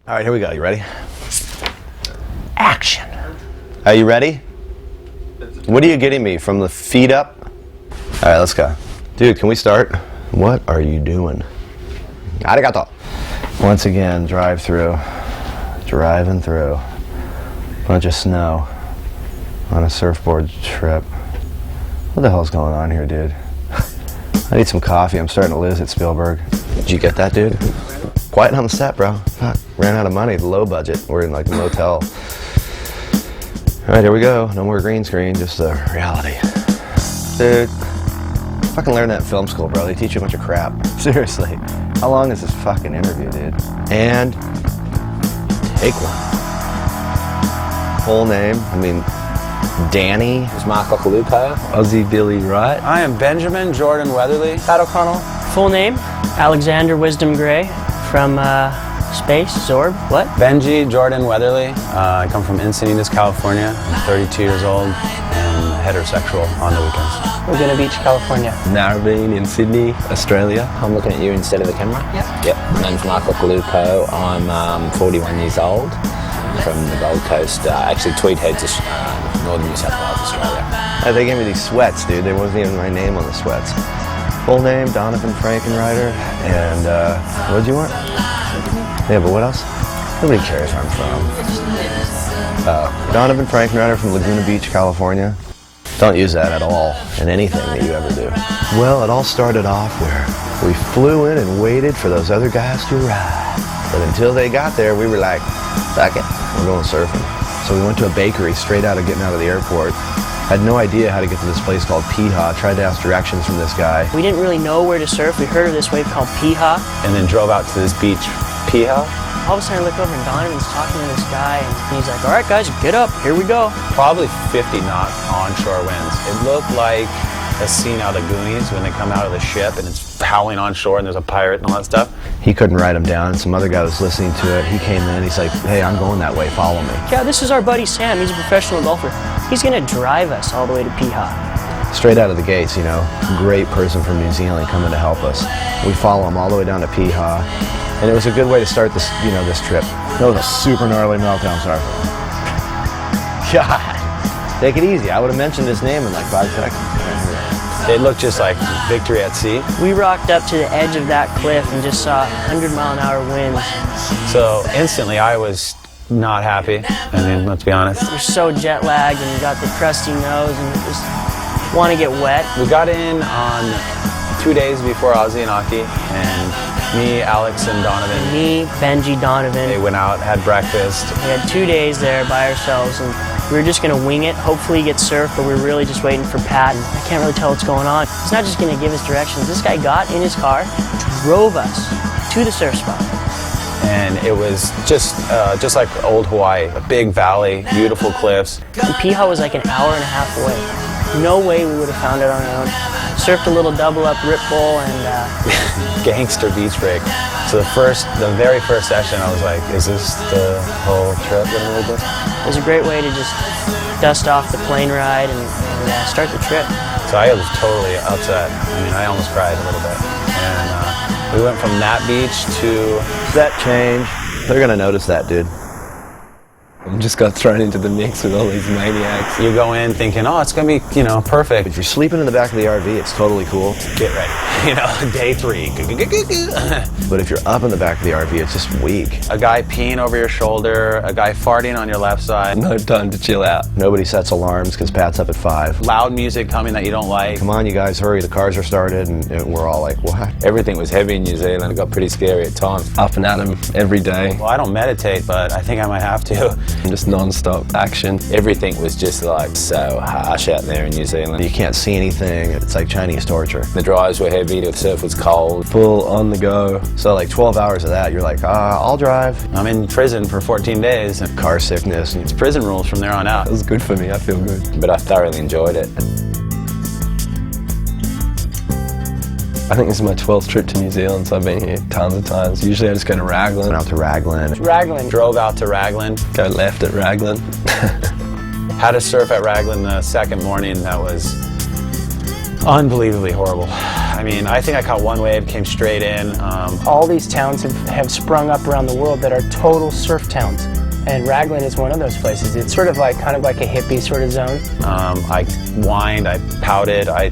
All right, here we go. You ready? Action. Are you ready? What are you getting me? From the feet up? All right, let's go. Dude, can we start? What are you doing? Arigato. Once again, drive through. Driving through. Bunch of snow on a surfboard trip. What the hell's going on here, dude? I need some coffee. I'm starting to lose it, Spielberg. Did you get that, dude? Quiet on the set, bro. Fuck. Ran out of money, low budget. We're in like a motel. All right, here we go. No more green screen, just the reality. Dude, fucking learn that in film school, bro. They teach you a bunch of crap. Seriously. How long is this fucking interview, dude? And take one. Full name, Danny. It's Mark Occhilupo. Ozzie Wright. I am Benjamin Jordan Weatherley. Pat O'Connell. Full name, Alexander Wisdom Gray from Space, Zorb, what? Benji Jordan Weatherley. I come from Encinitas, California. I'm 32 years old and heterosexual on the weekends. Laguna Beach, California. Narrabeen in Sydney, Australia. I'm looking at you instead of the camera. Yep. My name's Mark Occhilupo. I'm 41 years old. I'm from the Gold Coast, actually Tweed Heads, northern New South Wales, Australia. They gave me these sweats, dude. There wasn't even my name on the sweats. Full name, Donavon Frankenreiter. And what did you want? Yeah, but what else? Nobody cares where I'm from. Donavon Frankenreiter from Laguna Beach, California. Don't use that at all in anything that you ever do. Well, it all started off where we flew in and waited for those other guys to arrive. But until they got there, we were like, fuck it, we're going surfing. So we went to a bakery straight out of getting out of the airport. Had no idea how to get to this place called Piha. Tried to ask directions from this guy. We didn't really know where to surf. We heard of this wave called Piha. And then drove out to this beach, Piha. All of a sudden I look over and Donovan's talking to this guy and he's like, all right guys, get up, here we go. Probably 50 knot onshore winds. It looked like a scene out of the Goonies when they come out of the ship and it's howling onshore and there's a pirate and all that stuff. He couldn't write him down. Some other guy was listening to it. He came in, he's like, hey, I'm going that way, follow me. Yeah, this is our buddy Sam, he's a professional golfer. He's gonna drive us all the way to Piha. Straight out of the gates, you know, great person from New Zealand coming to help us. We follow him all the way down to Piha. And it was a good way to start this, this trip. That was a super gnarly meltdown, sorry. God, take it easy. I would have mentioned his name in like 5 seconds. It looked just like victory at sea. We rocked up to the edge of that cliff and just saw 100-mile-an-hour winds. So instantly I was not happy. Let's be honest. We're so jet lagged and we got the crusty nose and we just want to get wet. We got in on 2 days before Ozzie and Occhi, and me, Alex, and Donovan. Me, Benji, Donovan. They went out, had breakfast. We had 2 days there by ourselves, and we were just going to wing it, hopefully get surf, but we were really just waiting for Pat, and I can't really tell what's going on. He's not just going to give us directions. This guy got in his car, drove us to the surf spot. And it was just like old Hawaii, a big valley, beautiful cliffs. And Piha was like an hour and a half away. No way we would have found it on our own. Surfed a little double up rip bowl and gangster beach break. So the very first session, I was like, is this the whole trip gonna be like this? It was a great way to just dust off the plane ride and start the trip. So I was totally upset. I almost cried a little bit. And we went from that beach to that change. They're gonna notice that, dude. I just got thrown into the mix with all these maniacs. You go in thinking, oh, it's gonna be, perfect. If you're sleeping in the back of the RV, it's totally cool. Get ready. Day 3. But if you're up in the back of the RV, it's just weak. A guy peeing over your shoulder, a guy farting on your left side. No time to chill out. Nobody sets alarms because Pat's up at 5. Loud music coming that you don't like. Come on, you guys, hurry, the cars are started, and we're all like, what? Everything was heavy in New Zealand. It got pretty scary at times. Up and at 'em every day. Well, I don't meditate, but I think I might have to. Just non-stop action. Everything was just like so harsh out there in New Zealand. You can't see anything. It's like Chinese torture. The drives were heavy, the surf was cold. Full on the go. So like 12 hours of that, you're like, I'll drive. I'm in prison for 14 days. And car sickness. It's prison rules from there on out. It was good for me, I feel good. But I thoroughly enjoyed it. I think this is my 12th trip to New Zealand, so I've been here tons of times. Usually I just go to Raglan. Went out to Raglan. Raglan. Drove out to Raglan. Go left at Raglan. Had to surf at Raglan the second morning. That was unbelievably horrible. I mean, I think I caught one wave, came straight in. All these towns have sprung up around the world that are total surf towns. And Raglan is one of those places. It's sort of like, kind of like a hippie sort of zone. I whined, I pouted, I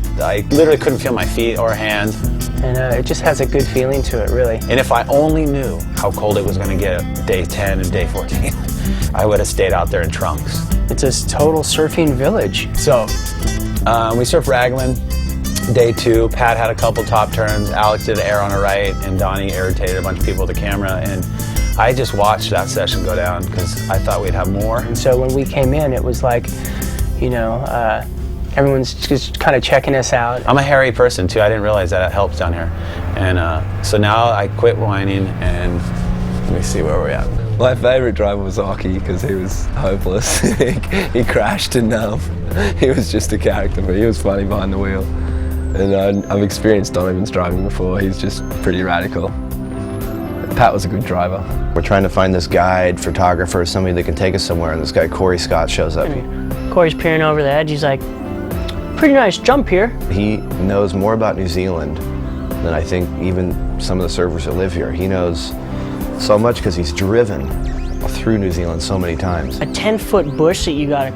literally couldn't feel my feet or hands. And it just has a good feeling to it, really. And if I only knew how cold it was going to get day 10 and day 14, I would have stayed out there in trunks. It's a total surfing village. So, we surfed Raglan. Day 2, Pat had a couple top turns, Alex did an air on a right, and Donnie irritated a bunch of people with the camera. And I just watched that session go down because I thought we'd have more. And so when we came in, it was like, you know, everyone's just kind of checking us out. I'm a hairy person too. I didn't realize that it helps down here. And so now I quit whining and let me see where we're at. My favourite driver was Occhi because he was hopeless. He crashed and he was just a character, but he was funny behind the wheel. And I've experienced Donavon's driving before. He's just pretty radical. Pat was a good driver. We're trying to find this guide, photographer, somebody that can take us somewhere, and this guy Corey Scott shows up. Corey's peering over the edge. He's like, pretty nice jump here. He knows more about New Zealand than I think even some of the surfers that live here. He knows so much because he's driven through New Zealand so many times. A 10-foot bush that you gotta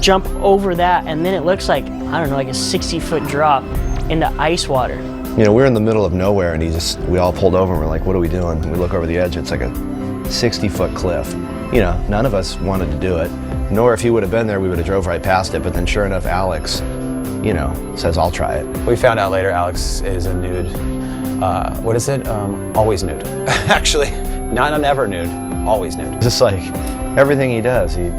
jump over that, and then it looks like, I don't know, like a 60-foot drop into ice water. You know, we're in the middle of nowhere, and we all pulled over and we're like, what are we doing? And we look over the edge, it's like a 60-foot cliff. You know, none of us wanted to do it, nor if he would have been there, we would have drove right past it, but then sure enough, Alex, you know, says, I'll try it. We found out later Alex is a nude, what is it? Always nude. Actually, not an ever nude, always nude. Just like everything he does, he,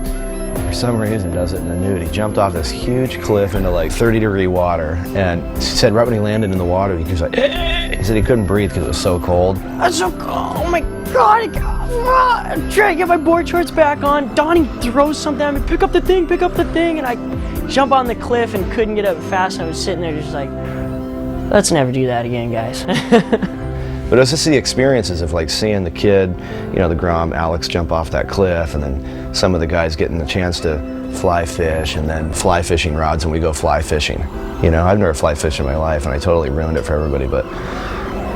for some reason, does it in the nude. He jumped off this huge cliff into like 30-degree water, and he said right when he landed in the water, he was like, he said he couldn't breathe because it was so cold. That's so cold. Oh my God. I'm trying to get my board shorts back on. Donnie throws something at me, pick up the thing, and I jump on the cliff and couldn't get up fast. I was sitting there just like, let's never do that again, guys. But it was just the experiences of like seeing the kid, you know, the Grom, Alex jump off that cliff, and then some of the guys getting the chance to fly fish, and then fly fishing rods, and we go fly fishing. You know, I've never fly fished in my life, and I totally ruined it for everybody, but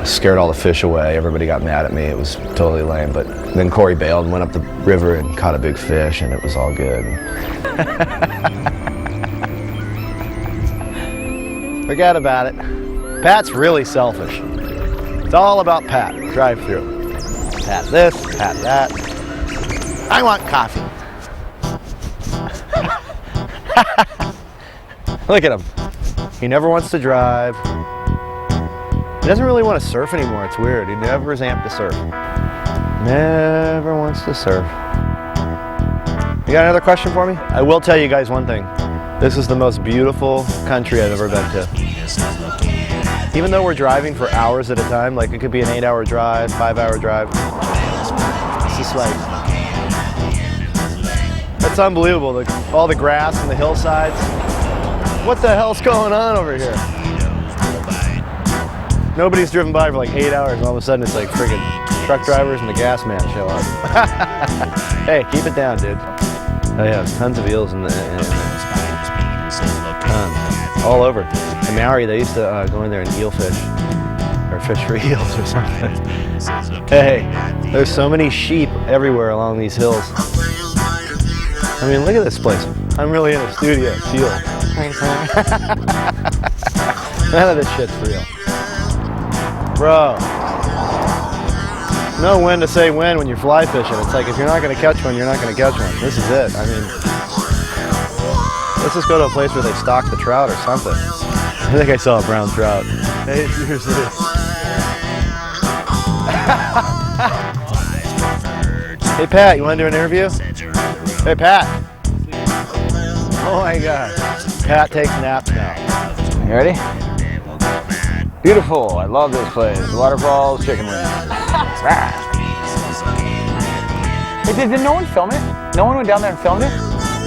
scared all the fish away. Everybody got mad at me. It was totally lame. But then Corey bailed and went up the river and caught a big fish, and it was all good. Forget about it. Pat's really selfish. It's all about Pat. Drive through. Pat this, Pat that. I want coffee. Look at him. He never wants to drive. He doesn't really want to surf anymore. It's weird. He never is amped to surf. Never wants to surf. You got another question for me? I will tell you guys one thing. This is the most beautiful country I've ever been to. Even though we're driving for hours at a time, like it could be an 8-hour drive, 5-hour drive. It's just like, that's unbelievable. All the grass and the hillsides. What the hell's going on over here? Nobody's driven by for like 8 hours, and all of a sudden it's like friggin' truck drivers and the gas man show up. Hey, keep it down, dude. Oh yeah, tons of eels in the tons. All over. In Maori, they used to go in there and eel fish, or fish for eels or something. Hey, there's so many sheep everywhere along these hills. I mean, look at this place. I'm really in a studio. Feel. None of this shit's real. Bro. Know when to say when you're fly fishing. It's like if you're not going to catch one, you're not going to catch one. This is it. I mean, let's just go to a place where they stock the trout or something. I think I saw a brown trout. Hey, seriously. Hey, Pat, you want to do an interview? Hey, Pat. Oh my God. Pat takes naps now. You ready? Beautiful. I love this place. Waterfalls, chicken wings. Hey, did no one film it? No one went down there and filmed it?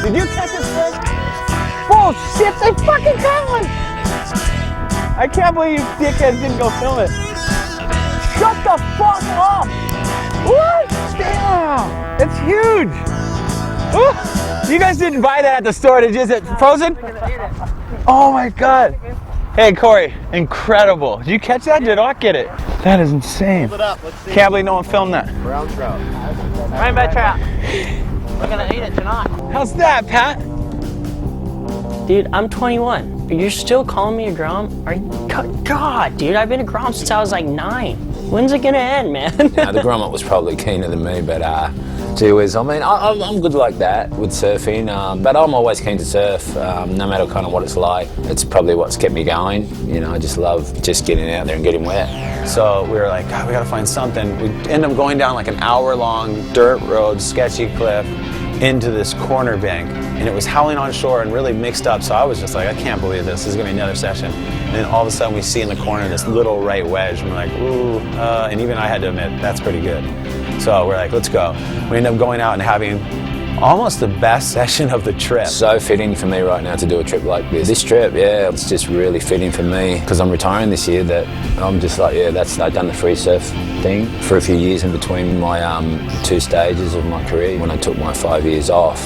Did you catch this fish? Bullshit, they fucking caught one! I can't believe you dickheads didn't go film it. Shut the fuck up! What? Damn! It's huge! Ooh. You guys didn't buy that at the store, did you? Is it frozen? Oh my God! Hey, Corey, incredible. Did you catch that? Did Ock get it? That is insane. Hold it up. Let's see. Can't believe no one filmed that. Brown trout. Rainbow trout. We're gonna eat it tonight. How's that, Pat? Dude, I'm 21. You're still calling me a Grom? Are you, God, dude, I've been a Grom since I was like 9. When's it gonna end, man? The grommet was probably keener than me, but gee whiz, I mean, I'm good like that with surfing, but I'm always keen to surf, no matter kind of what it's like. It's probably what's kept me going. You know, I just love just getting out there and getting wet. So we were like, God, we gotta find something. We ended up going down like an hour-long dirt road, sketchy cliff, into this corner bank, and it was howling on shore and really mixed up. So I was just like, I can't believe this. This is gonna be another session. And then all of a sudden we see in the corner this little right wedge, and we're like, ooh, and even I had to admit, that's pretty good. So we're like, let's go. We ended up going out and having almost the best session of the trip. So fitting for me right now to do a trip like this. This trip, yeah, it's just really fitting for me because I'm retiring this year. That I'm just like, yeah, I've done the free surf thing for a few years in between my 2 stages of my career. When I took my 5 years off,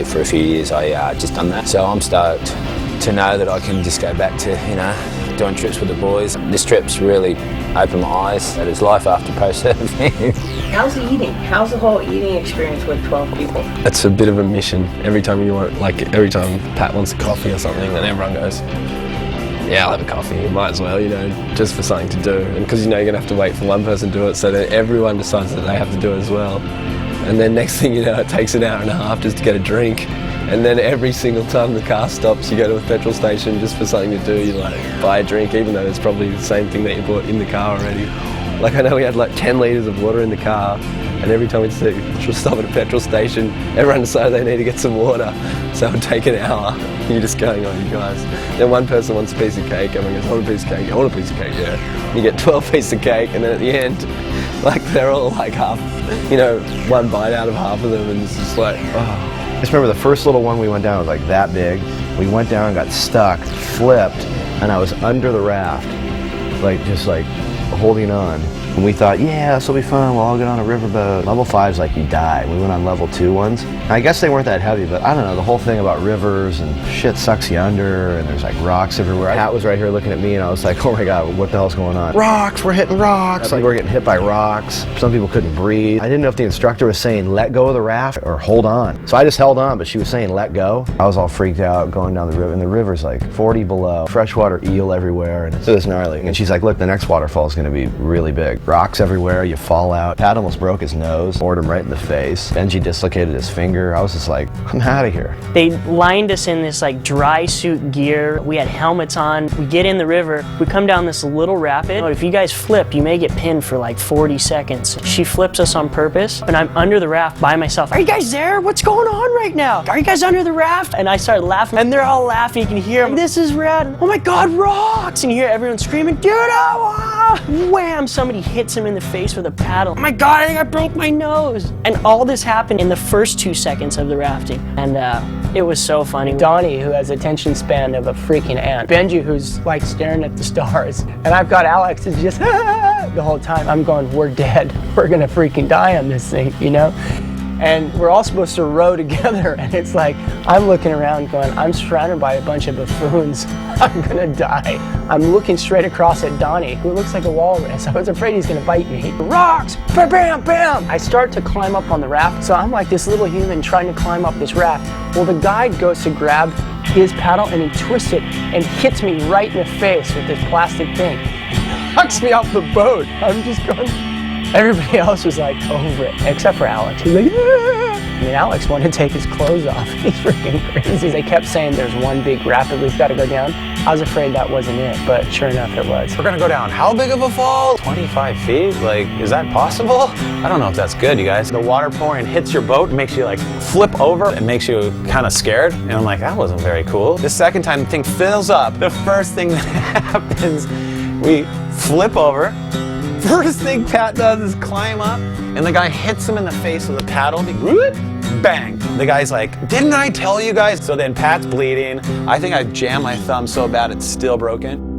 for a few years I just done that. So I'm stoked to know that I can just go back to, you know, doing trips with the boys. This trip's really opened my eyes that it's life after pro surfing. How's the eating? How's the whole eating experience with 12 people? It's a bit of a mission. Every time every time Pat wants a coffee or something, then everyone goes, yeah, I'll have a coffee. You might as well, you know, just for something to do. And because, you know, you're going to have to wait for one person to do it, so then everyone decides that they have to do it as well. And then next thing you know, it takes an hour and a half just to get a drink. And then every single time the car stops, you go to a petrol station just for something to do. You like buy a drink, even though it's probably the same thing that you bought in the car already. Like I know we had like 10 litres of water in the car, and every time we'd stop at a petrol station, everyone decided they need to get some water. So it would take an hour. You're just going, oh, you guys. Then one person wants a piece of cake, everyone goes, I want a piece of cake, I want a piece of cake, yeah. And you get 12 pieces of cake, and then at the end, like they're all like half, you know, one bite out of half of them, and it's just like, oh. I just remember the first little one we went down was like that big. We went down and got stuck, flipped, and I was under the raft, like just like holding on. And we thought, yeah, this will be fun, we'll all get on a riverboat. Level 5's like you die. We went on level 2 ones. I guess they weren't that heavy, but I don't know, the whole thing about rivers and shit sucks you under, and there's like rocks everywhere. Pat was right here looking at me, and I was like, oh my God, what the hell's going on? Rocks, we're hitting rocks. Like we're getting hit by rocks. Some people couldn't breathe. I didn't know if the instructor was saying let go of the raft or hold on. So I just held on, but she was saying let go. I was all freaked out going down the river, and the river's like 40 below. Freshwater eel everywhere, and it's gnarly. And she's like, look, the next waterfall is gonna be really big. Rocks everywhere, you fall out. Pat almost broke his nose, bored him right in the face. Benji dislocated his finger. I was just like, I'm out of here. They lined us in this like dry suit gear. We had helmets on. We get in the river. We come down this little rapid. If you guys flip, you may get pinned for like 40 seconds. She flips us on purpose, and I'm under the raft by myself. Are you guys there? What's going on right now? Are you guys under the raft? And I started laughing, and they're all laughing. You can hear them. This is rad. Oh my God, rocks! And you hear everyone screaming, dude, oh, wham! Somebody hits him in the face with a paddle. Oh my God, I think I broke my nose. And all this happened in the first 2 seconds of the rafting. And it was so funny. Donnie, who has attention span of a freaking ant. Benji, who's like staring at the stars. And I've got Alex who's just the whole time. I'm going, we're dead. We're gonna freaking die on this thing, you know? And we're all supposed to row together, and it's like, I'm looking around going, I'm surrounded by a bunch of buffoons. I'm gonna die. I'm looking straight across at Donnie, who looks like a walrus. I was afraid he's gonna bite me. Rocks, bam, bam, bam. I start to climb up on the raft, so I'm like this little human trying to climb up this raft. Well, the guide goes to grab his paddle, and he twists it and hits me right in the face with this plastic thing. Knocks me off the boat. I'm just going, everybody else was like over it, except for Alex. He's like, yeah. I mean, Alex wanted to take his clothes off. He's freaking crazy. They kept saying there's one big rapid we've got to go down. I was afraid that wasn't it, but sure enough it was. We're gonna go down how big of a fall? 25 feet? Like, is that possible? I don't know if that's good, you guys. The water pouring hits your boat, makes you like flip over, and makes you kind of scared. And I'm like, that wasn't very cool. The second time the thing fills up, the first thing that happens, we flip over. First thing Pat does is climb up, and the guy hits him in the face with a paddle. Bang! The guy's like, didn't I tell you guys? So then Pat's bleeding. I think I jammed my thumb so bad it's still broken.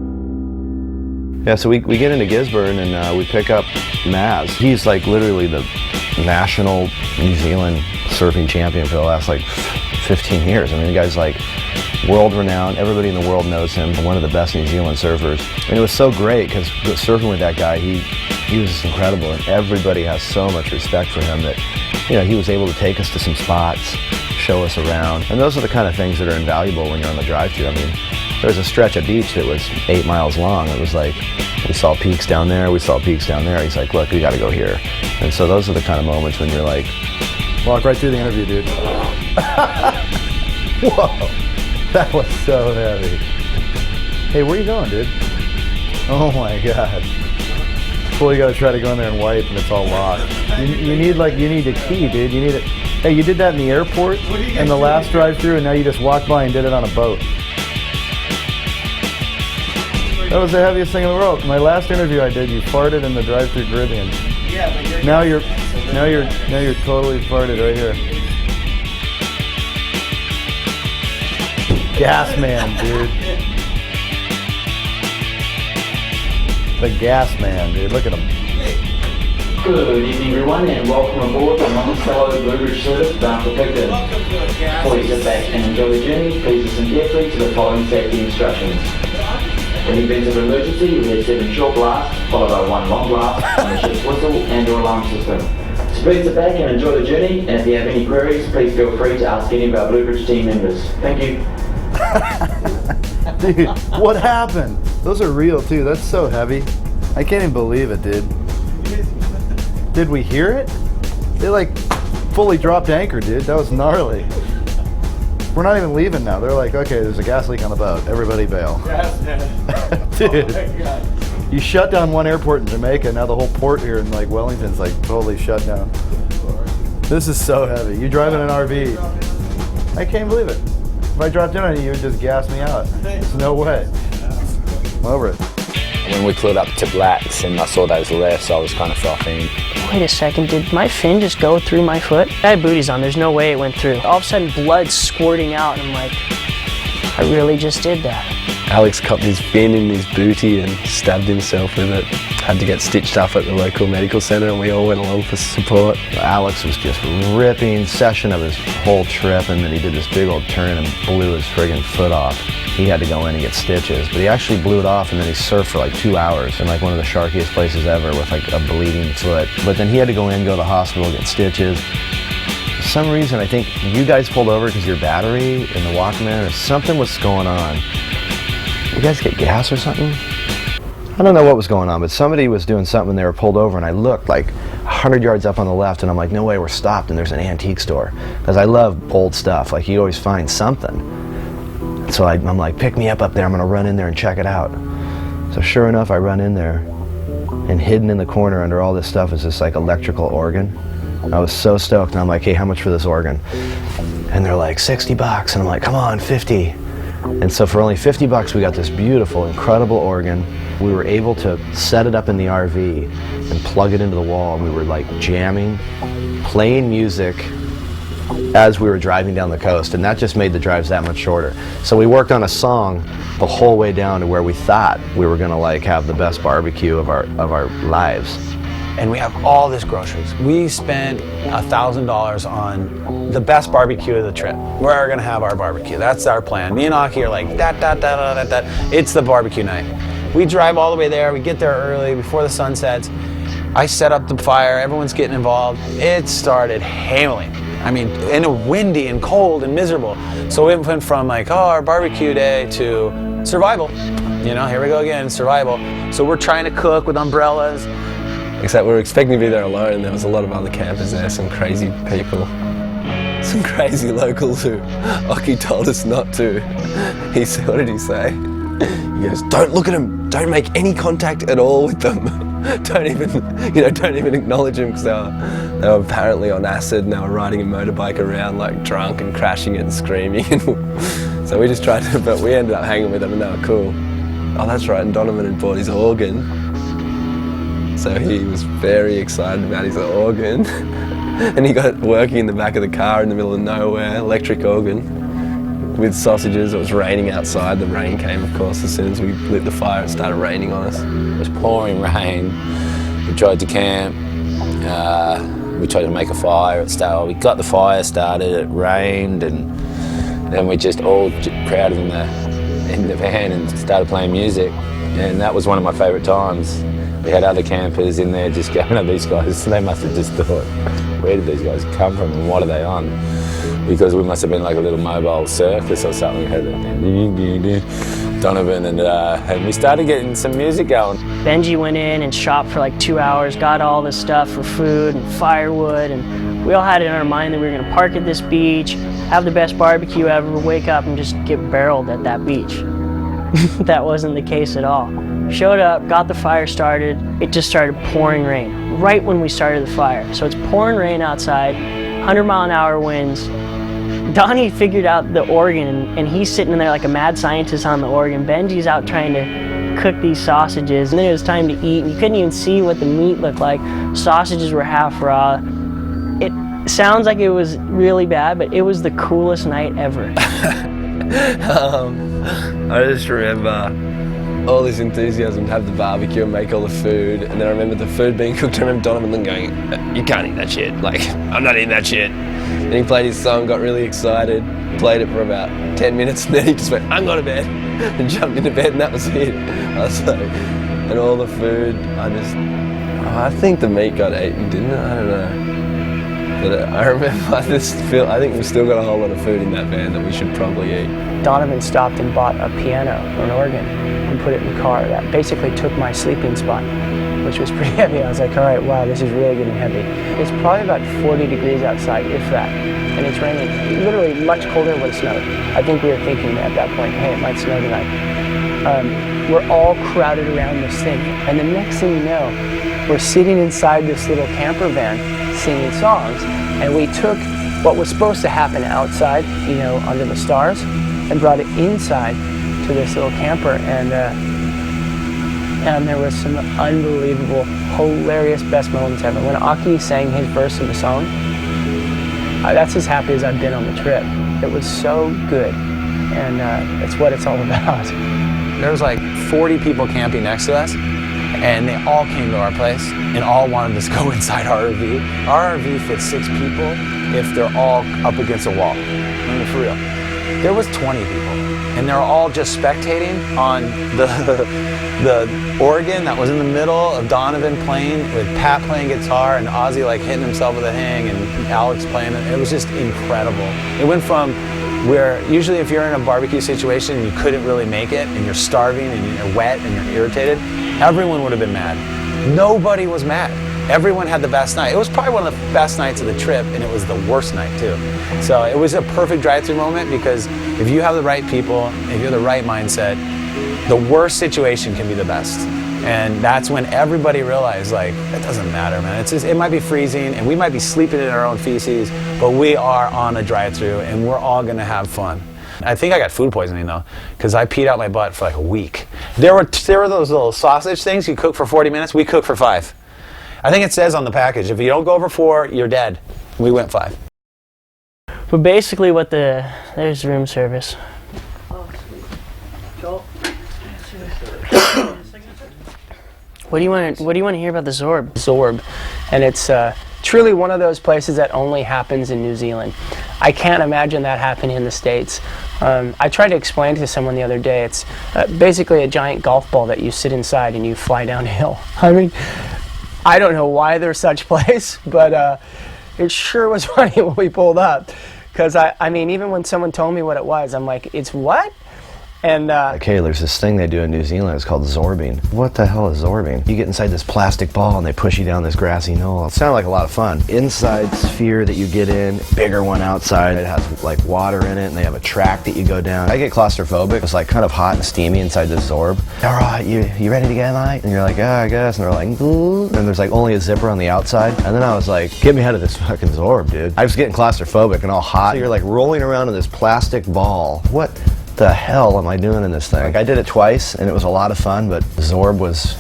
Yeah, so we get into Gisborne, and we pick up Maz. He's like literally the national New Zealand surfing champion for the last like 15 years. I mean, the guy's like world-renowned. Everybody in the world knows him. One of the best New Zealand surfers. And it was so great because surfing with that guy, he was incredible, and everybody has so much respect for him that, you know, he was able to take us to some spots, show us around, and those are the kind of things that are invaluable when you're on the Drive Thru. I mean, there was a stretch of beach that was 8 miles long. It was like, we saw peaks down there, we saw peaks down there. He's like, look, we gotta go here. And so those are the kind of moments when you're like, walk right through the interview, dude. Whoa, that was so heavy. Hey, where you going, dude? Oh my God. Well, you gotta try to go in there and wipe and it's all locked. You need a key, dude. You need it. Hey, you did that in the airport in the last drive-thru, and now you just walked by and did it on a boat. That was the heaviest thing in the world. My last interview I did, you farted in the Drive-Thru Caribbean. Yeah, but now you're totally farted right here. Gas man, dude. The gas man, dude. Look at him. Good evening, everyone, and welcome aboard the Monticello Bluebridge service bound for Picton. Please sit back and enjoy the journey. Please listen carefully to the following safety instructions. In the event of emergency, we have 7 short blasts, followed by 1 long blast on the ship's whistle and or alarm system. So please sit back and enjoy the journey, and if you have any queries, please feel free to ask any of our Bluebridge team members. Thank you. Dude, what happened? Those are real too. That's so heavy. I can't even believe it, dude. Did we hear it? They like fully dropped anchor, dude. That was gnarly. We're not even leaving now. They're like, okay, there's a gas leak on the boat. Everybody bail. Dude, oh my God. You shut down one airport in Jamaica. Now the whole port here in like Wellington's like totally shut down. This is so heavy. You drive in an RV. I can't believe it. If I dropped in on you, you would just gas me out. There's no way. I'm over it. When we pulled up to Blacks and I saw those lifts, I was kind of frothing. Wait a second, did my fin just go through my foot? I had booties on, there's no way it went through. All of a sudden, blood squirting out, and I'm like, I really just did that. Alex copped his fin in his booty and stabbed himself with it. Had to get stitched up at the local medical centre, and we all went along for support. Alex was just ripping session of his whole trip, and then he did this big old turn and blew his friggin' foot off. He had to go in and get stitches, but he actually blew it off, and then he surfed for like 2 hours in like one of the sharkiest places ever with like a bleeding foot. But then he had to go to the hospital, get stitches. For some reason, I think you guys pulled over because your battery in the Walkman or something was going on. You guys get gas or something? I don't know what was going on, but somebody was doing something and they were pulled over, and I looked like 100 yards up on the left, and I'm like, no way, we're stopped, and there's an antique store. Because I love old stuff, like you always find something. So I'm like, pick me up there, I'm gonna run in there and check it out. So sure enough, I run in there, and hidden in the corner under all this stuff is this like electrical organ. I was so stoked, and I'm like, hey, how much for this organ? And they're like, $60, and I'm like, come on, 50. And so for only $50, we got this beautiful, incredible organ. We were able to set it up in the RV and plug it into the wall. We were like jamming, playing music as we were driving down the coast, and that just made the drives that much shorter. So we worked on a song the whole way down to where we thought we were gonna like have the best barbecue of our lives. And we have all this groceries. We spent $1,000 on the best barbecue of the trip. We're gonna have our barbecue. That's our plan. Me and Occhi are like, it's the barbecue night. We drive all the way there. We get there early before the sun sets. I set up the fire. Everyone's getting involved. It started hailing. I mean, and windy and cold and miserable. So it went from like, oh, our barbecue day to survival. You know, here we go again, survival. So we're trying to cook with umbrellas. Except we were expecting to be there alone. There was a lot of other campers there, some crazy people. Some crazy locals who Occhi told us not to. He said, what did he say? He goes, don't look at them. Don't make any contact at all with them. Don't even acknowledge them, because they were apparently on acid, and they were riding a motorbike around like drunk and crashing it and screaming. So we just tried to, but we ended up hanging with them, and they were cool. Oh, that's right, and Donavon had bought his organ. So he was very excited about his organ. And he got it working in the back of the car in the middle of nowhere, electric organ, with sausages. It was raining outside. The rain came, of course, as soon as we lit the fire, it started raining on us. It was pouring rain. We tried to camp. We tried to make a fire. We got the fire started. It rained, and then we just all crowded in the van and started playing music, and that was one of my favourite times. We had other campers in there just going, oh, these guys, they must have just thought, where did these guys come from and what are they on? Because we must have been like a little mobile circus or something. We had Donavon and we started getting some music going. Benji went in and shopped for like 2 hours, got all this stuff for food and firewood, and we all had it in our mind that we were gonna park at this beach, have the best barbecue ever, wake up and just get barreled at that beach. That wasn't the case at all. Showed up, got the fire started, it just started pouring rain right when we started the fire. So it's pouring rain outside, 100-mile-an-hour winds. Donnie figured out the organ and he's sitting in there like a mad scientist on the organ. Benji's out trying to cook these sausages, and then it was time to eat and you couldn't even see what the meat looked like. Sausages were half raw. It sounds like it was really bad, but it was the coolest night ever. I just remember all this enthusiasm to have the barbecue and make all the food, and then I remember the food being cooked. I remember Donovan going, you can't eat that shit, like, I'm not eating that shit. And he played his song, got really excited, played it for about 10 minutes, and then he just went, I'm going to bed, and jumped into bed, and that was it. I was like, and all the food, I think the meat got eaten, didn't it? I don't know. But I remember I think we've still got a whole lot of food in that van that we should probably eat. Donovan stopped and bought a piano or an organ and put it in the car. That basically took my sleeping spot, which was pretty heavy. I was like, all right, wow, this is really getting heavy. It's probably about 40 degrees outside, if that, and it's raining. Literally much colder than what it snowed. I think we were thinking at that point, hey, it might snow tonight. We're all crowded around this thing, and the next thing you know, we're sitting inside this little camper van singing songs, and we took what was supposed to happen outside, you know, under the stars, and brought it inside to this little camper, and there was some unbelievable, hilarious, best moments ever. When Occhi sang his verse of the song, that's as happy as I've been on the trip. It was so good, and it's what it's all about. There was like 40 people camping next to us, and they all came to our place and all wanted us to go inside our RV. Our RV fits 6 people if they're all up against a wall. I mean, for real. There was 20 people, and they're all just spectating on the organ that was in the middle of Donovan playing, with Pat playing guitar and Ozzie like hitting himself with a hang and Alex playing it. It was just incredible. It went from where usually if you're in a barbecue situation and you couldn't really make it and you're starving and you're wet and you're irritated, everyone would have been mad. Nobody was mad. Everyone had the best night. It was probably one of the best nights of the trip, and it was the worst night too. So it was a perfect drive-thru moment, because if you have the right people, if you have the right mindset, the worst situation can be the best. And that's when everybody realized, like, it doesn't matter, man. It's just, it might be freezing and we might be sleeping in our own feces, but we are on a drive-thru and we're all gonna have fun. I think I got food poisoning though, because I peed out my butt for like a week. There were those little sausage things you cook for 40 minutes. We cooked for 5. I think it says on the package, if you don't go over 4, you're dead. We went 5. But basically there's room service. What do you want to hear about the Zorb? Zorb, and it's truly one of those places that only happens in New Zealand. I can't imagine that happening in the States. I tried to explain to someone the other day, it's basically a giant golf ball that you sit inside and you fly downhill. I mean, I don't know why there's such a place, but it sure was funny when we pulled up. Because I mean, even when someone told me what it was, I'm like, it's what? And okay, there's this thing they do in New Zealand, it's called Zorbing. What the hell is Zorbing? You get inside this plastic ball and they push you down this grassy knoll. It sounded like a lot of fun. Inside sphere that you get in, bigger one outside. It has like water in it and they have a track that you go down. I get claustrophobic. It's like kind of hot and steamy inside this Zorb. All right, you ready to go, mate? And you're like, yeah, I guess. And they're like, ooh. And there's like only a zipper on the outside. And then I was like, get me out of this fucking Zorb, dude. I was getting claustrophobic and all hot. So you're like rolling around in this plastic ball. What the hell am I doing in this thing? Like, I did it twice and it was a lot of fun, but Zorb was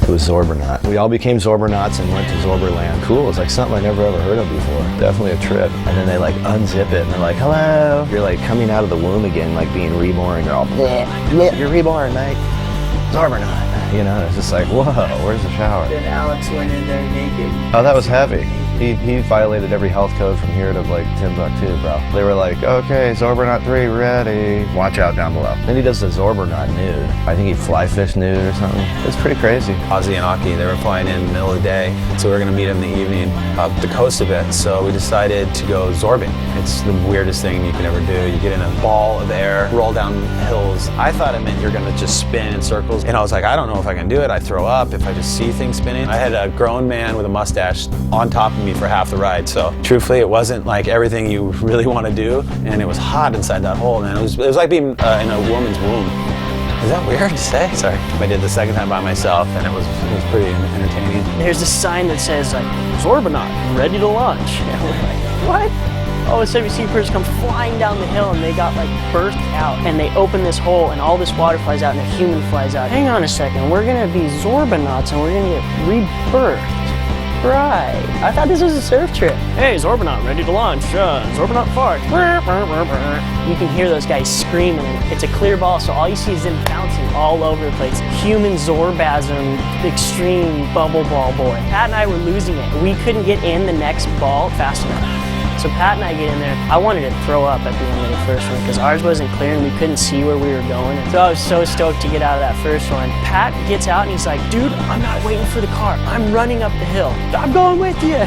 Zorbernaut. We all became Zorbernauts and went to Zorberland. Cool, it's like something I never ever heard of before. Definitely a trip. And then they like unzip it and they're like, hello. You're like coming out of the womb again, like being reborn. You're all, bleh, bleh, you're reborn, mate. Zorbernaut. You know, it's just like, whoa, where's the shower? Then Alex went in there naked. Oh, that was heavy. He violated every health code from here to like Timbuktu, bro. They were like, okay, Zorbernaut 3, ready. Watch out down below. Then he does the Zorbernaut nude. I think he fly fish nude or something. It's pretty crazy. Ozzie and Occhi, they were flying in the middle of the day, so we were gonna meet them in the evening up the coast a bit. So we decided to go Zorbing. It's the weirdest thing you can ever do. You get in a ball of air, roll down hills. I thought it meant you're gonna just spin in circles. And I was like, I don't know if I can do it. I throw up if I just see things spinning. I had a grown man with a mustache on top of me for half the ride. So truthfully, it wasn't like everything you really want to do. And it was hot inside that hole, man. It was like being in a woman's womb. Is that weird to say? Sorry. I did the second time by myself, and it was pretty entertaining. There's a sign that says like, Zorbernaut, ready to launch. And we're like, what? All of a sudden we see a person come flying down the hill and they got like burst out and they open this hole and all this water flies out and a human flies out. Hang on a second, we're gonna be Zorbernauts and we're gonna get rebirthed. Right. I thought this was a surf trip. Hey, Zorbernaut, ready to launch. Zorbernaut fart. You can hear those guys screaming. It's a clear ball, so all you see is them bouncing all over the place. Human Zorbasm, extreme bubble ball boy. Pat and I were losing it. We couldn't get in the next ball fast enough. So Pat and I get in there. I wanted to throw up at the end of the first one because ours wasn't clear and we couldn't see where we were going. And so I was so stoked to get out of that first one. Pat gets out and he's like, dude, I'm not waiting for the car. I'm running up the hill. I'm going with you.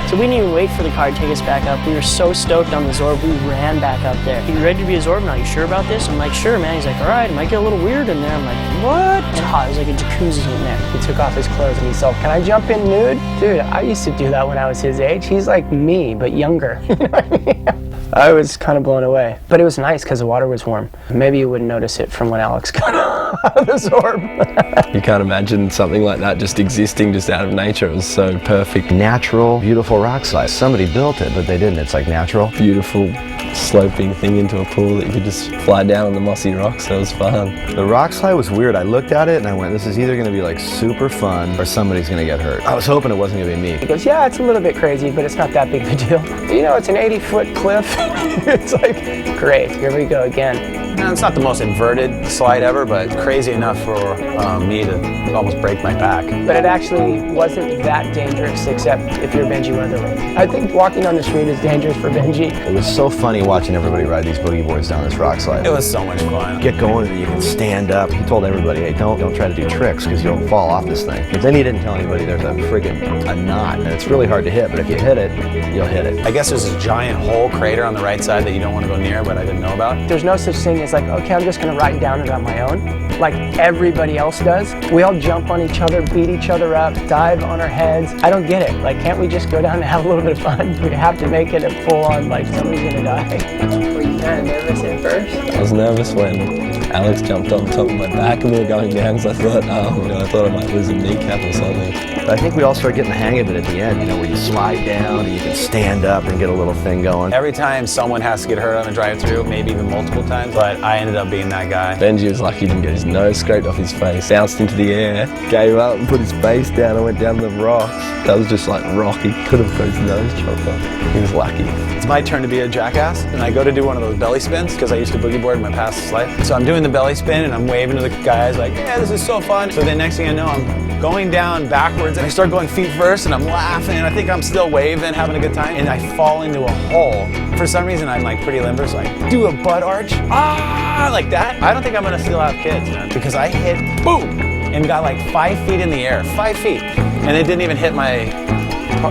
So we didn't even wait for the car to take us back up. We were so stoked on the Zorb, we ran back up there. You ready to be a Zorbnaut? You sure about this? I'm like, sure, man. He's like, all right, it might get a little weird in there. I'm like, what? It's hot. It was like a jacuzzi in there. He took off his clothes and he said, can I jump in nude? Dude, I used to do that when I was his age. He's like me, but younger. You know what I mean? I was kind of blown away. But it was nice because the water was warm. Maybe you wouldn't notice it from when Alex got out of the Zorb. You can't imagine something like that just existing just out of nature. It was so perfect. Natural, beautiful rock slide. Somebody built it, but they didn't. It's like natural. Beautiful sloping thing into a pool that you could just fly down on the mossy rocks. That was fun. The rock slide was weird. I looked at it and I went, this is either going to be like super fun or somebody's going to get hurt. I was hoping it wasn't going to be me. He goes, yeah, it's a little bit crazy, but it's not that big of a deal. You know, it's an 80-foot cliff. It's like, great, here we go again. No, it's not the most inverted slide ever, but crazy enough for me to almost break my back. But it actually wasn't that dangerous, except if you're Benji Weatherley. I think walking on the street is dangerous for Benji. It was so funny watching everybody ride these boogie boards down this rock slide. It was so much fun. Get going and you can stand up. He told everybody, hey, don't try to do tricks because you'll fall off this thing. But then he didn't tell anybody there's a knot, and it's really hard to hit, but if you hit it, you'll hit it. I guess there's a giant hole crater on the right side that you don't want to go near, but I didn't know about. There's no such thing as like, okay, I'm just gonna ride down it on my own, like everybody else does. We all jump on each other, beat each other up, dive on our heads. I don't get it. Like, can't we just go down and have a little bit of fun? We have to make it a full-on, like, somebody's gonna die. Were you kind of nervous at first? I was nervous when Alex jumped on top of my back and we were going down because I thought, I might lose a kneecap or something. But I think we all started getting the hang of it at the end, you know, where you slide down and you can stand up and get a little thing going. Every time someone has to get hurt on a drive-thru, maybe even multiple times, but I ended up being that guy. Benji was lucky he didn't get his nose scraped off his face, bounced into the air, gave up and put his face down and went down the rocks. That was just like rock. He could have got his nose chopped off. He was lucky. It's my turn to be a jackass, and I go to do one of those belly spins because I used to boogie board in my past life. So I'm doing the belly spin and I'm waving to the guys like, yeah, this is so fun. So then next thing I know, I'm going down backwards and I start going feet first and I'm laughing and I think I'm still waving, having a good time, and I fall into a hole. For some reason, I'm like pretty limber, so I do a butt arch, like that. I don't think I'm gonna still have kids, man, because I hit, boom, and got like 5 feet in the air, 5 feet. And it didn't even hit my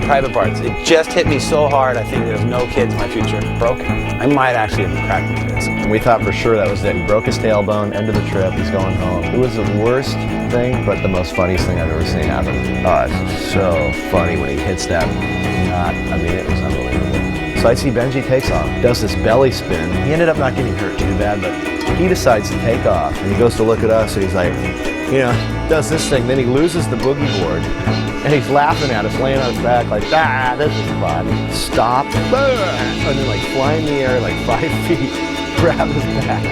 private parts. It just hit me so hard, I think there's no kids in my future. Broke. I might actually have cracked my face. And we thought for sure that was it. He broke his tailbone, end of the trip, he's going home. It was the worst thing, but the most funniest thing I've ever seen happen. Oh, it's so funny when he hits that knot. I mean, it was unbelievable. So I see Benji takes off, does this belly spin. He ended up not getting hurt too bad, but he decides to take off. And he goes to look at us and he's like, you know, does this thing. Then he loses the boogie board. And he's laughing at us, laying on his back like, this is fun. Stop, and then like fly in the air like 5 feet, grab his back.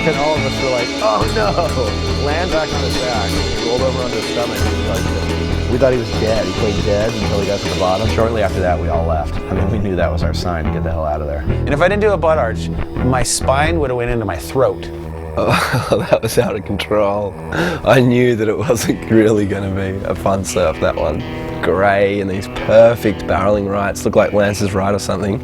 And all of us were like, oh no. Land back on his back, rolled over onto his stomach. And we thought he was dead. He played dead until he got to the bottom. Shortly after that, we all left. I mean, we knew that was our sign to get the hell out of there. And if I didn't do a butt arch, my spine would have went into my throat. Oh, that was out of control. I knew that it wasn't really going to be a fun surf, that one. grey and these perfect barreling rights, looked like Lance's Right or something.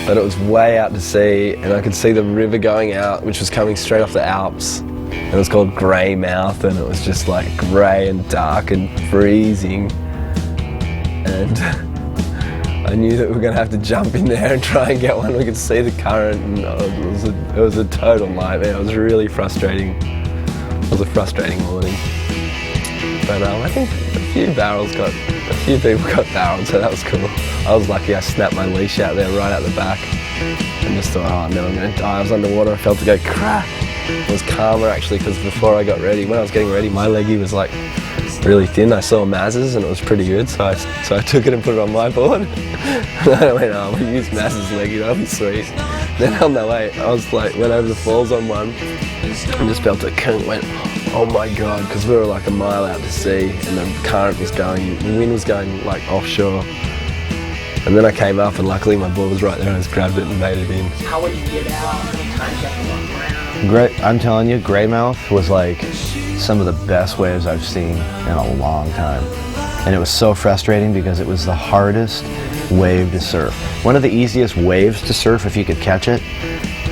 But it was way out to sea, and I could see the river going out, which was coming straight off the Alps. And it was called Greymouth, and it was just like grey and dark and freezing. And I knew that we were going to have to jump in there and try and get one. We could see the current, and it was a total nightmare. It was really frustrating. It was a frustrating morning. But I think a few people got barreled, so that was cool. I was lucky I snapped my leash out there right out the back and just thought, oh no, I'm going to die. I was underwater, I felt it go crack. It was calmer actually, because before I got ready, when I was getting ready, my leggy was like really thin. I saw Maz's and it was pretty good, so I took it and put it on my board. And I went, oh, I'm going to use Maz's leggy, that'll be sweet. Then on the way, I was like, went over the falls on one and just felt it went, oh my God, because we were like a mile out to sea and the current was going, the wind was going like offshore. And then I came up and luckily my board was right there and I just grabbed it and made it in. How would you get out? How many times you have to walk around? I'm telling you, Greymouth was like some of the best waves I've seen in a long time. And it was so frustrating because it was the hardest wave to surf. One of the easiest waves to surf if you could catch it.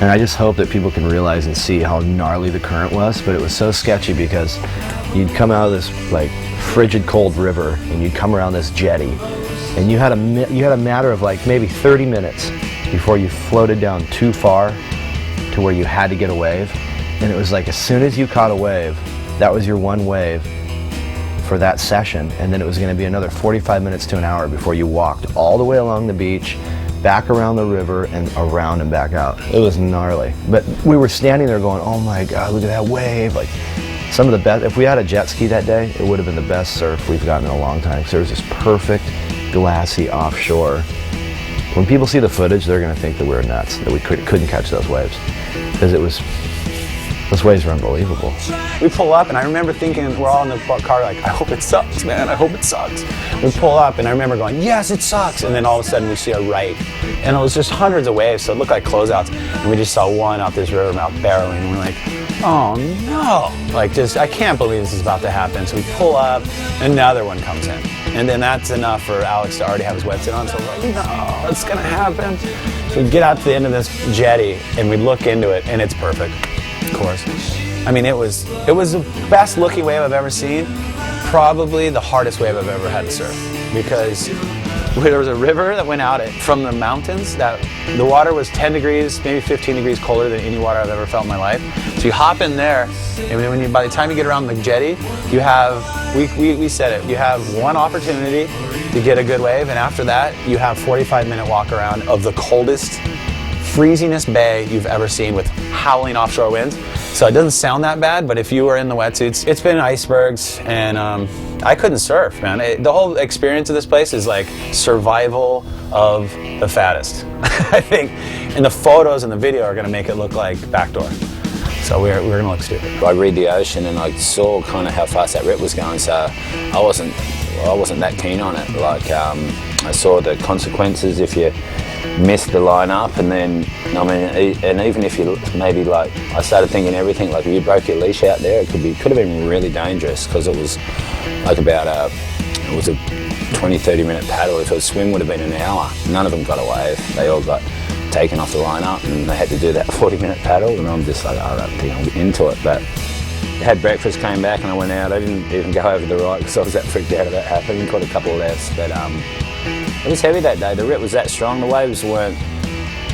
And I just hope that people can realize and see how gnarly the current was, but it was so sketchy because you'd come out of this like frigid cold river and you'd come around this jetty and you had a matter of like maybe 30 minutes before you floated down too far to where you had to get a wave. And it was like as soon as you caught a wave, that was your one wave for that session, and then it was going to be another 45 minutes to an hour before you walked all the way along the beach, back around the river, and around and back out. It was gnarly. But we were standing there going, oh my God, look at that wave. Like some of the best, if we had a jet ski that day, it would have been the best surf we've gotten in a long time. Because there was this perfect, glassy offshore. When people see the footage, they're going to think that we were nuts, that we couldn't catch those waves. Because those waves were unbelievable. We pull up, and I remember thinking, we're all in the car like, I hope it sucks, man, I hope it sucks. We pull up, and I remember going, yes, it sucks. And then all of a sudden, we see a right. And it was just hundreds of waves, so it looked like closeouts. And we just saw one out this river mouth barreling, and we're like, oh no. Like, just, I can't believe this is about to happen. So we pull up, another one comes in. And then that's enough for Alex to already have his wetsuit on, so we're like, no, it's gonna happen. So we get out to the end of this jetty, and we look into it, and it's perfect. Of course. I mean, it was the best looking wave I've ever seen. Probably the hardest wave I've ever had to surf, because there was a river that went out from the mountains that the water was 10 degrees, maybe 15 degrees colder than any water I've ever felt in my life. So you hop in there, and by the time you get around the jetty, you have, we said it, you have one opportunity to get a good wave, and after that, you have 45-minute walk around of the coldest, freezingest bay you've ever seen with howling offshore winds. So it doesn't sound that bad, but if you were in the wetsuits, it's been icebergs, and I couldn't surf, man. The whole experience of this place is like survival of the fattest, I think. And the photos and the video are gonna make it look like backdoor. So we're gonna look stupid. I read the ocean and I saw kind of how fast that rip was going, so I wasn't that keen on it. Like I saw the consequences if you missed the line up, and then I mean, and even if you maybe like, I started thinking everything like if you broke your leash out there, it could have been really dangerous, because it was like it was a 20-30 minute paddle. If it was swim, would have been an hour. None of them got a wave. They all got taken off the lineup, and they had to do that 40-minute paddle, and I'm just like, oh, I don't think I'm into it. But had breakfast, came back, and I went out. I didn't even go over the right because I was that freaked out about happening. Caught a couple of lefts, but it was heavy that day. The rip was that strong. The waves weren't,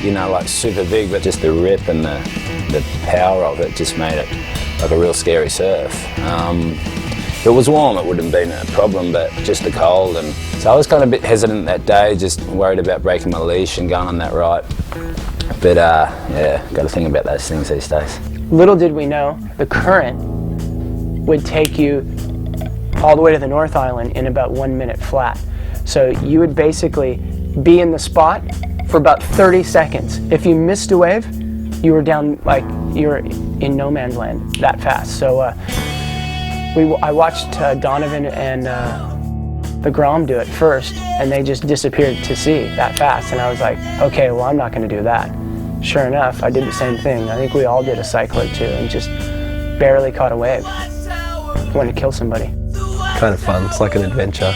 you know, like super big, but just the rip and the power of it just made it like a real scary surf. If it was warm, it wouldn't have been a problem, but just the cold. And so I was kind of a bit hesitant that day, just worried about breaking my leash and going on that right. But yeah, got to think about those things these days. Little did we know, the current would take you all the way to the North Island in about 1 minute flat. So you would basically be in the spot for about 30 seconds. If you missed a wave, you were down, like you were in no man's land that fast. So I watched Donavon and the Grom do it first, and they just disappeared to sea that fast. And I was like, okay, well, I'm not going to do that. Sure enough, I did the same thing. I think we all did a cycle or two and just barely caught a wave. Wanted to kill somebody. Kind of fun. It's like an adventure.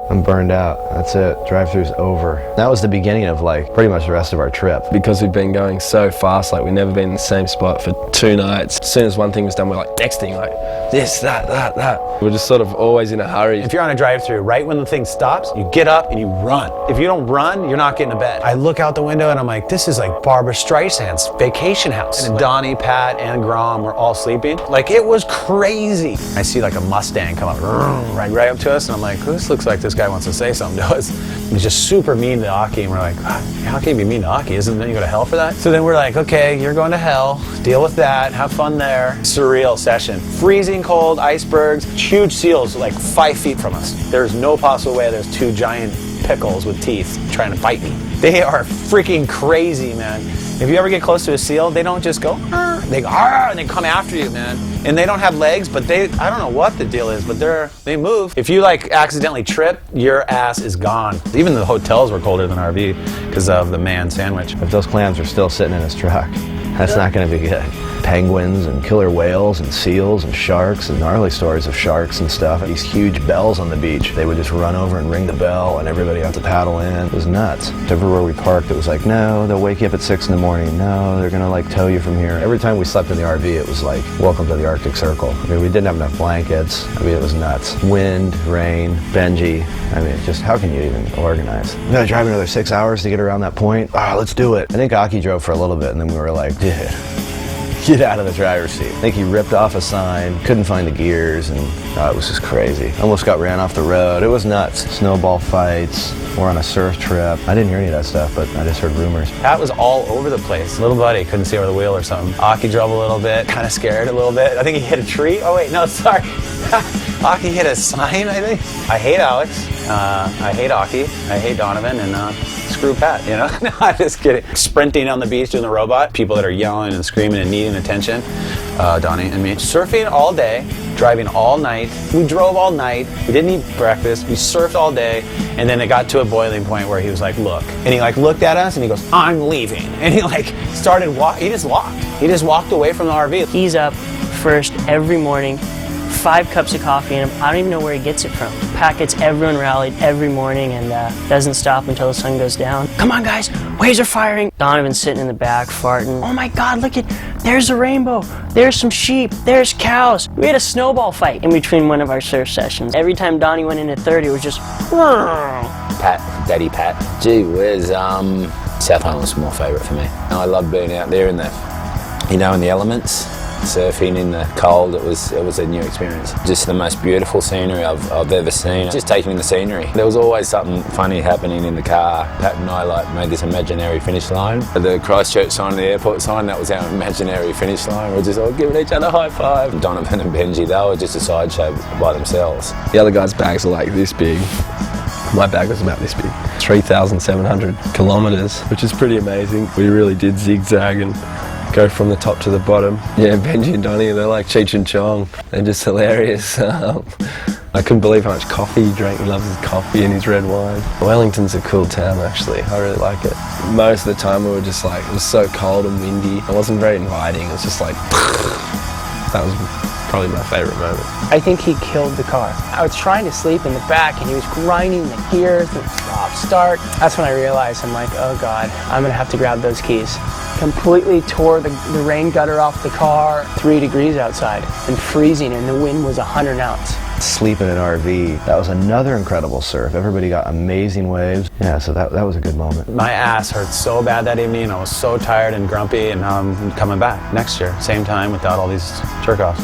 I'm burned out. That's it. Drive thru's over. That was the beginning of like pretty much the rest of our trip. Because we've been going so fast, like we've never been in the same spot for 2 nights. As soon as one thing was done, we're like, next thing, like this, that. We're just sort of always in a hurry. If you're on a drive-thru, right when the thing stops, you get up and you run. If you don't run, you're not getting to bed. I look out the window and I'm like, this is like Barbara Streisand's vacation house. And Donnie, Pat, and Grom were all sleeping. Like, it was crazy. I see like a Mustang come up, right up to us, and I'm like, this looks like this guy wants to say something to us. He's just super mean to Occhi, and we're like, how can you be mean to Occhi? Isn't then you go to hell for that? So then we're like, okay, you're going to hell. Deal with that. Have fun there. Surreal session. Freezing cold, icebergs, huge seals like 5 feet from us. There's no possible way there's 2 giant pickles with teeth trying to bite me. They are freaking crazy, man. If you ever get close to a seal, they don't just go, they go, and they come after you, man. And they don't have legs, but I don't know what the deal is, but they move. If you like accidentally trip, your ass is gone. Even the hotels were colder than RV because of the man sandwich. If those clams are still sitting in his truck, that's not going to be good. Penguins and killer whales and seals and sharks and gnarly stories of sharks and stuff. These huge bells on the beach. They would just run over and ring the bell and everybody had to paddle in. It was nuts. Everywhere we parked, it was like, no, they'll wake you up at 6 in the morning. No, they're going to like tow you from here. Every time we slept in the RV, it was like, welcome to the Arctic Circle. I mean, we didn't have enough blankets. I mean, it was nuts. Wind, rain, Benji. I mean, just how can you even organize? We gotta drive another 6 hours to get around that point. Let's do it. I think Occhi drove for a little bit and then we were like, dude, get out of the driver's seat. I think he ripped off a sign, couldn't find the gears, and it was just crazy. Almost got ran off the road. It was nuts. Snowball fights. We're on a surf trip. I didn't hear any of that stuff, but I just heard rumors. Pat was all over the place. Little buddy couldn't see over the wheel or something. Occhi drove a little bit, kind of scared a little bit. I think he hit a tree. Oh wait, no, sorry. Occhi hit a sign, I think. I hate Alex. I hate Occhi. I hate Donovan, and screw Pat, you know? No, I'm just kidding. Sprinting on the beach doing the robot. People that are yelling and screaming and needing attention. Donnie and me. Surfing all day, driving all night. We drove all night. We didn't eat breakfast. We surfed all day. And then it got to a boiling point where he was like, look. And he like looked at us and he goes, I'm leaving. And he like started walking. He just walked. He just walked away from the RV. He's up first every morning, 5 cups of coffee in him. I don't even know where he gets it from. Pat gets everyone rallied every morning and doesn't stop until the sun goes down. Come on, guys, waves are firing. Donovan's sitting in the back farting. Oh my God, look there's a rainbow. There's some sheep. There's cows. We had a snowball fight in between one of our surf sessions. Every time Donnie went into 30, it was just, Pat, Daddy Pat. Gee whiz, South Island's my favourite for me. I love being out there in the elements. Surfing in the cold, it was a new experience. Just the most beautiful scenery I've ever seen. Just taking in the scenery. There was always something funny happening in the car. Pat and I like made this imaginary finish line. The Christchurch sign and the airport sign, that was our imaginary finish line. We're just all giving each other a high five. Donovan and Benji, they were just a sideshow by themselves. The other guys' bags are like this big. My bag was about this big. 3,700 kilometres, which is pretty amazing. We really did zigzag and go from the top to the bottom. Yeah, Benji and Donnie, they're like Cheech and Chong. They're just hilarious. I couldn't believe how much coffee he drank. He loves his coffee and his red wine. Wellington's a cool town, actually. I really like it. Most of the time we were just like, it was so cold and windy. It wasn't very inviting. It was just like, that was probably my favourite moment. I think he killed the car. I was trying to sleep in the back and he was grinding the gears and start. That's when I realized, I'm like, oh God, I'm gonna have to grab those keys. Completely tore the rain gutter off the car. 3 degrees outside and freezing, and the wind was 100 knots. Sleeping in an RV, that was another incredible surf. Everybody got amazing waves. Yeah, so that was a good moment. My ass hurt so bad that evening. I was so tired and grumpy, and now I'm coming back next year, same time, without all these jerk-offs.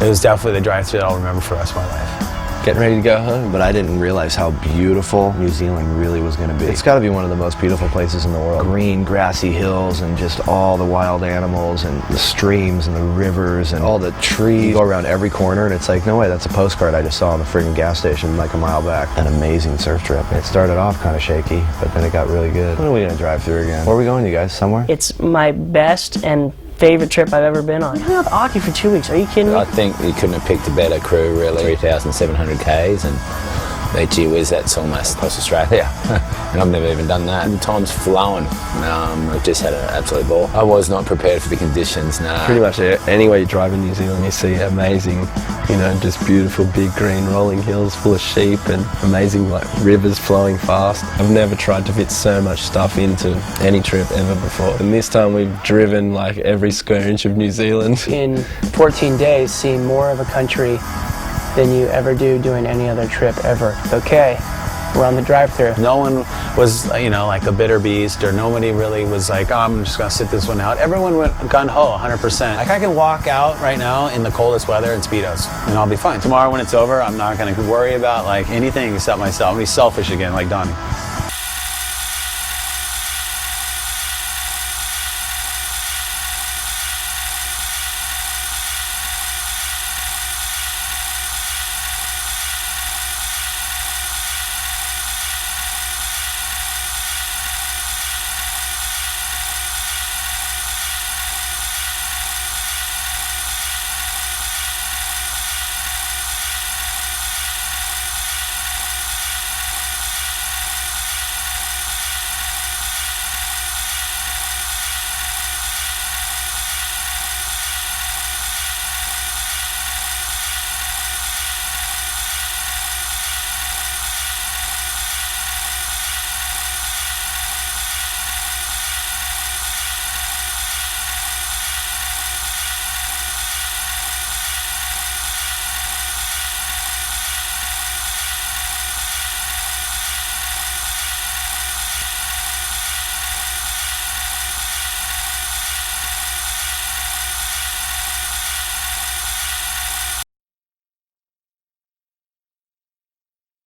It was definitely the drive-thru that I'll remember for the rest of my life. Getting ready to go home, but I didn't realize how beautiful New Zealand really was going to be. It's got to be one of the most beautiful places in the world. Green, grassy hills and just all the wild animals and the streams and the rivers and all the trees. You go around every corner and it's like, no way, that's a postcard I just saw on the friggin' gas station like a mile back. An amazing surf trip. It started off kind of shaky, but then it got really good. When are we going to drive through again? Where are we going, you guys? Somewhere? It's my best and favorite trip I've ever been on. I've been with Occhi for 2 weeks. Are you kidding me? I think you couldn't have picked a better crew, really. 3,700 Ks, and gee whiz, that's almost across Australia. And I've never even done that. The time's flown. I've just had an absolute ball. I was not prepared for the conditions, nah. Pretty much anywhere you drive in New Zealand, you see amazing, just beautiful big green rolling hills full of sheep and amazing like rivers flowing fast. I've never tried to fit so much stuff into any trip ever before. And this time we've driven like every square inch of New Zealand. In 14 days, see more of a country than you ever do doing any other trip ever. Okay, we're on the drive-thru. No one was, like a bitter beast, or nobody really was like, oh, I'm just gonna sit this one out. Everyone went gung-ho, 100%. Like, I can walk out right now in the coldest weather in Speedos, and I'll be fine. Tomorrow when it's over, I'm not gonna worry about like anything except myself. I'm gonna be selfish again, like Donnie.